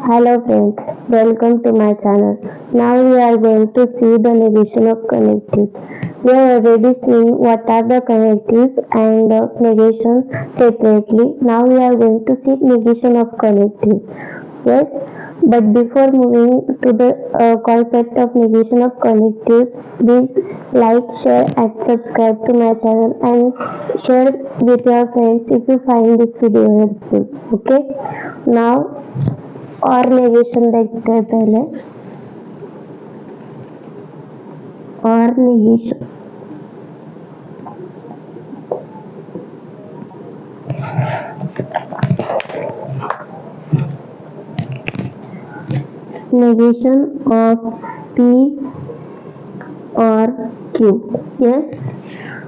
Hello friends, welcome to my channel. Now we are going to see the negation of connectives. We have already seen what are the connectives and negation separately. Now we are going to see negation of connectives. Yes, but before moving to the concept of negation of connectives, please like, share and subscribe to my channel and share with your friends if you find this video helpful. Okay, now और negation देखते हैं पहले और negation negation of P or Q. Yes,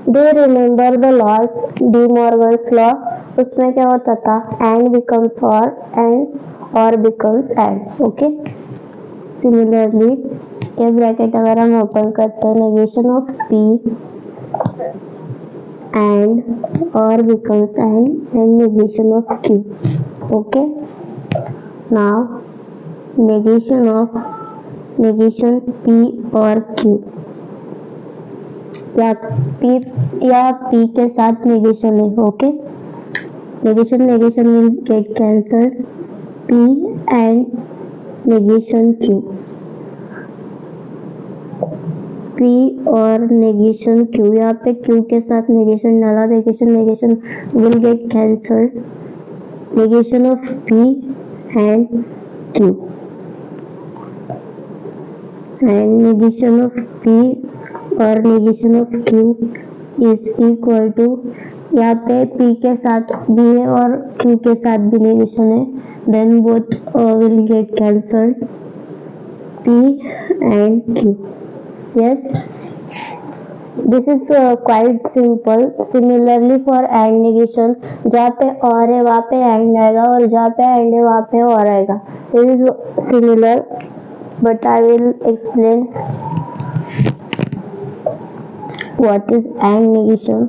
do you remember the laws? De Morgan's law. उसमें क्या होता था? And becomes or becomes and. Okay. Similarly, ये ब्रैकेट अगर हम ओपन करते हैं negation of P and or becomes and negation of Q. Okay. Now negation P or Q या P के साथ negation है. Okay. Negation will get cancelled. P and negation Q. P और negation Q. यहाँ पे Q के साथ negation डाला. negation will get cancelled. Negation of P and Q. And negation of P और negation of Q is equal to, यहाँ पे P के साथ भी है और Q के साथ भी negation है. Then both will get cancelled. P and Q. Yes, this is quite simple. Similarly for and negation, जहाँ पे और है वहाँ पे and आएगा और जहाँ पे and है वहाँ पे और आएगा. This is similar, but I will explain what is and negation.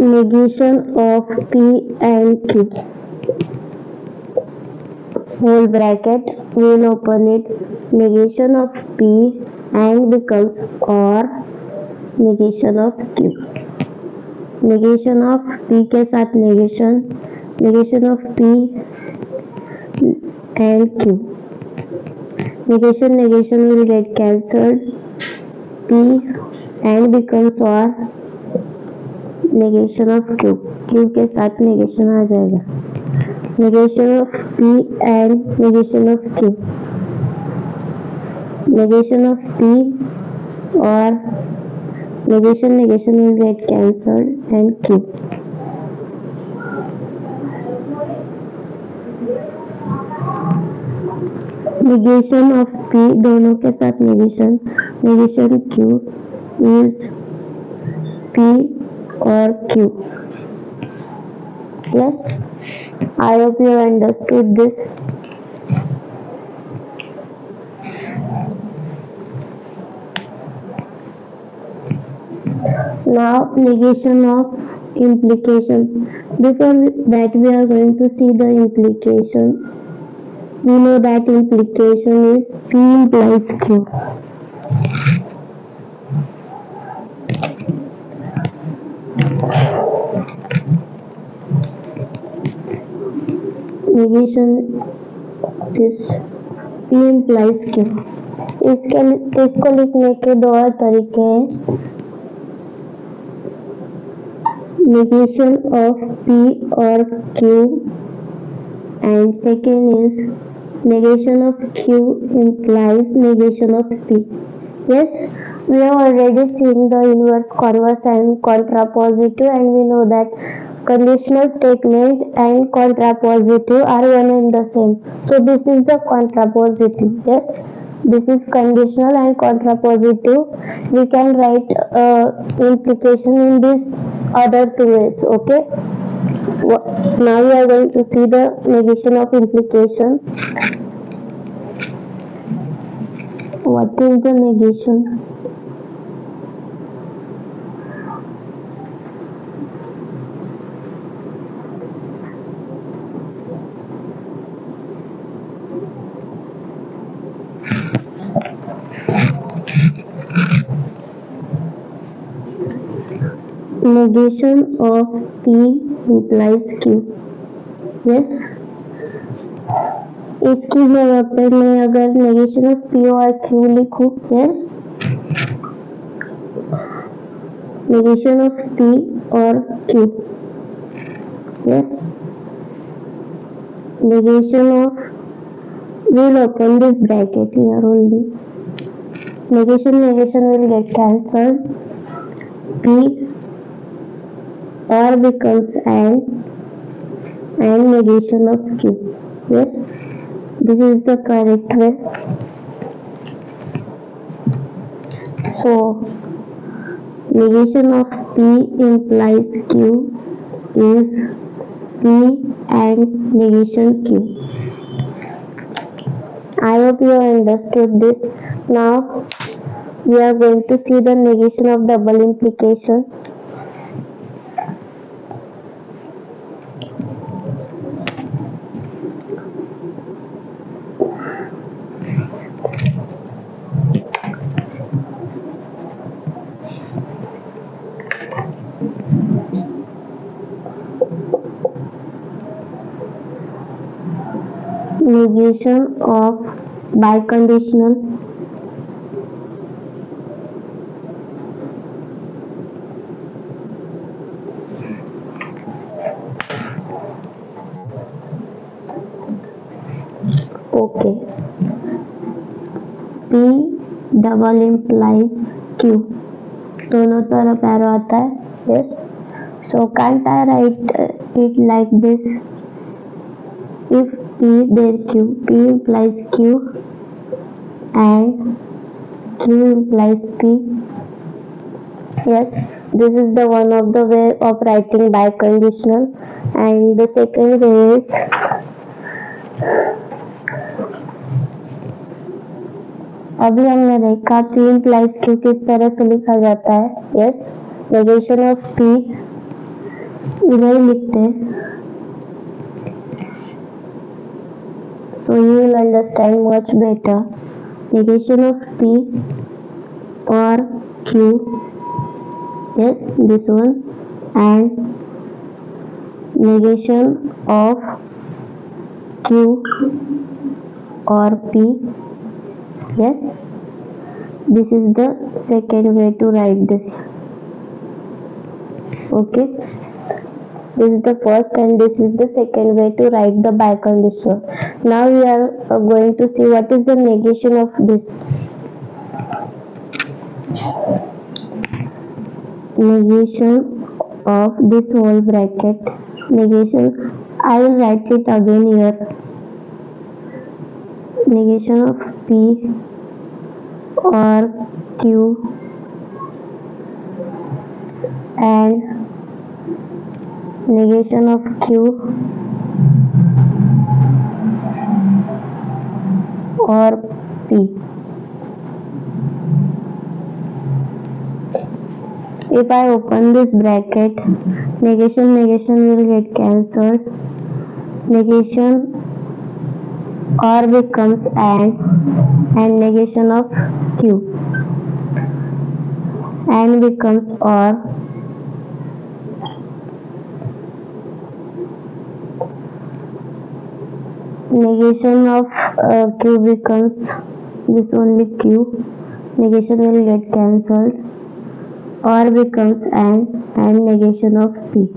Negation of P and Q. Whole bracket, we will open it. Negation of P and becomes or negation of Q. Negation of P के साथ negation of P and Q. Negation will get cancelled. P and becomes or negation of Q. Q के साथ negation आ जाएगा. Negation of P and negation of Q. Negation of P or negation will get cancelled and Q. Negation of P दोनों के साथ negation Q is P or Q. Yes, I hope you understood this. Now negation of implication. Before that we are going to see the implication. We know that implication is P implies Q. Negation is P implies Q. इसको लिखने के दो और तरीके हैं. Negation of P or Q, and second is negation of Q implies negation of P. Yes, we have already seen the inverse, converse and contrapositive, and we know that conditional statement and contrapositive are one and the same. So this is the contrapositive. Yes, this is conditional and contrapositive. We can write implication in this other two ways. Okay, Now we are going to see the negation of implication. What is the negation? Negation of P implies Q. Yes. इसकी जगह पर मैं अगर negation of P और Q लिखूं, yes, negation of P और Q, yes, negation of, we'll open this bracket here only, negation will get cancelled, P or becomes and negation of Q, yes, this is the correct way. So negation of P implies Q is P and negation Q. I hope you have understood this. Now we are going to see the negation of double implication. Negation of biconditional. Okay. P double implies Q. दोनों तरफ arrow आता है. Yes. So can't I write it like this? If P then Q. P implies Q and Q implies P. Yes, this is the one of the way of writing biconditional, and the second way is अभी हमने देखा P implies Q किस तरह से लिखा जाता है. Yes, negation of P इधर लिखते हैं. So you will understand much better. Negation of P or Q, yes, this one, and negation of Q or P, yes, this is the second way to write this. Okay, this is the first and this is the second way to write the biconditional. Now we are going to see what is the negation of this. Negation of this whole bracket. Negation, I will write it again here. Negation of P or Q and negation of Q or P. If I open this bracket, negation will get cancelled. Negation or becomes and negation of Q and becomes or. Negation of Q becomes this only Q. Negation will get cancelled. Or becomes and negation of P.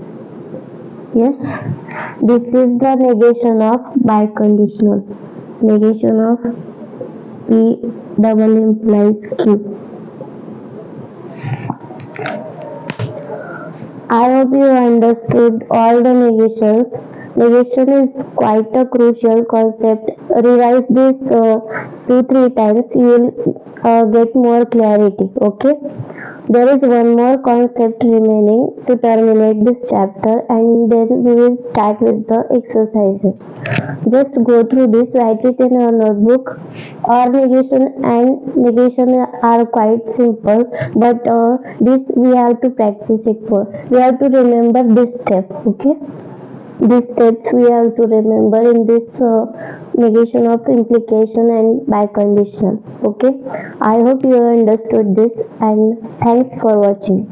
Yes, this is the negation of biconditional. Negation of P double implies Q. I hope you understood all the negations. Negation is quite a crucial concept. Revise this 2-3 times. You will get more clarity. Okay. There is one more concept remaining to terminate this chapter, and then we will start with the exercises. Just go through this, write it in your notebook. Or negation are quite simple, but this we have to practice it for. We have to remember this step, okay? These steps we have to remember in this negation of implication and biconditional. Okay, I hope you have understood this, and thanks for watching.